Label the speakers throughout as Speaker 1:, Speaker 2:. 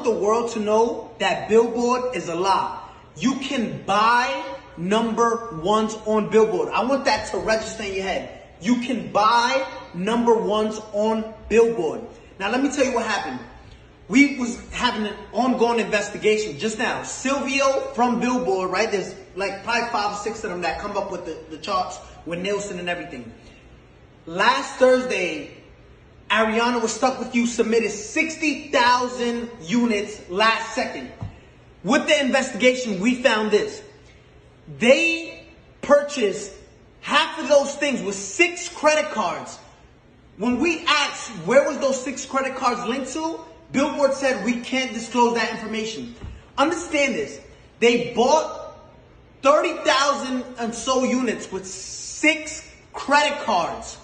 Speaker 1: the world to know that Billboard is a lie. You can buy number ones on Billboard. I want that to register in your head. You can buy number ones on Billboard. Now let me tell you what happened. We was having an ongoing investigation just now. Silvio from Billboard, right? There's like probably 5 or 6 of them that come up with the charts with Nielsen and everything. Last Thursday, Ariana Was Stuck With You submitted 60,000 units last second. With the investigation, we found this. They purchased half of those things with 6 credit cards. When we asked where was those 6 credit cards linked to, Billboard said we can't disclose that information. Understand this. They bought 30,000 and so units with 6 credit cards.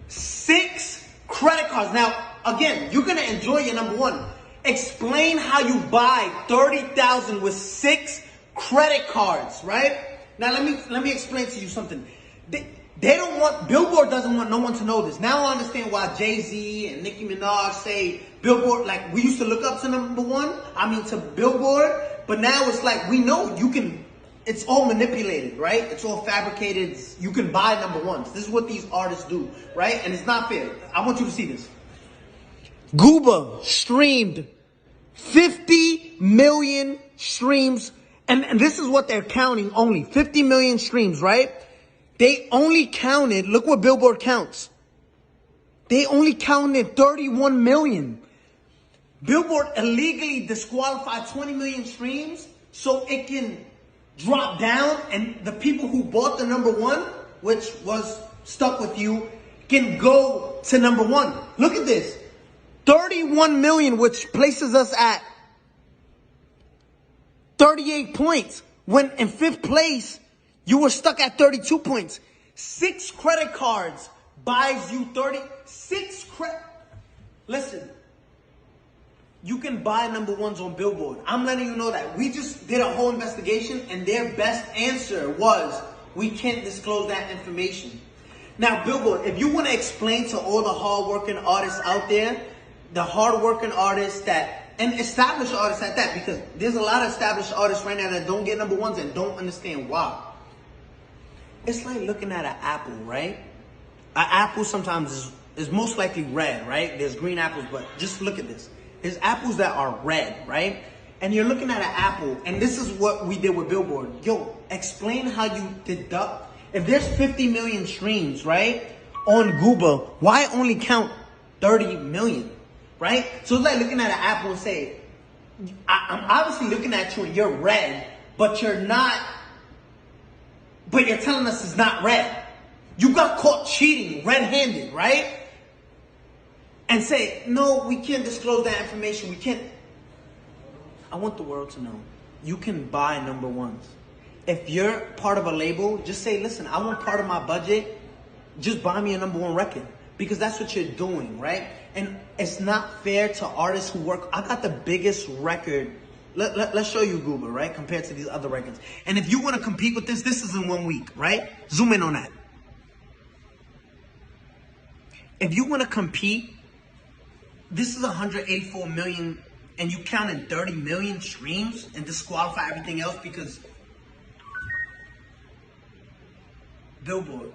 Speaker 1: 6 credit cards. Now, again, you're going to enjoy your number one. Explain how you buy 30,000 with 6 credit cards, right? Now, let me explain to you something. They don't want, Billboard doesn't want no one to know this. Now I understand why Jay-Z and Nicki Minaj say Billboard, like we used to look up to number one, to Billboard, but now it's like we know you can, it's all manipulated, right? It's all fabricated. You can buy number ones. This is what these artists do, right? And it's not fair. I want you to see this. Gooba streamed 50 million streams, and this is what they're counting only, 50 million streams, right? They only counted, look what Billboard counts. They only counted 31 million. Billboard illegally disqualified 20 million streams so it can drop down and the people who bought the number one, which was Stuck With You, can go to number one. Look at this. 31 million, which places us at 38 points. When in 5th place, you were stuck at 32 points. 6 credit cards buys you 36 credit. Listen, you can buy number ones on Billboard. I'm letting you know that. We just did a whole investigation and their best answer was, we can't disclose that information. Now, Billboard, if you want to explain to all the hard-working artists out there, the hard-working artists and established artists at that, because there's a lot of established artists right now that don't get number ones and don't understand why. It's like looking at an apple, right? An apple sometimes is most likely red, right? There's green apples, but just look at this. There's apples that are red, right? And you're looking at an apple, and this is what we did with Billboard. Yo, explain how you deduct. If there's 50 million streams, right, on Gooba, why only count 30 million, right? So it's like looking at an apple and say, I'm obviously looking at you and you're red, but you're not. But you're telling us it's not red. You got caught cheating red-handed, right? And say, no, we can't disclose that information. We can't. I want the world to know. You can buy number ones. If you're part of a label, just say, listen, I want part of my budget. Just buy me a number one record. Because that's what you're doing, right? And it's not fair to artists who work. I got the biggest record. Let's show you Google, right? Compared to these other records. And if you want to compete with this is in 1 week, right? Zoom in on that. If you want to compete, this is 184 million and you counted 30 million streams and disqualify everything else because Billboard.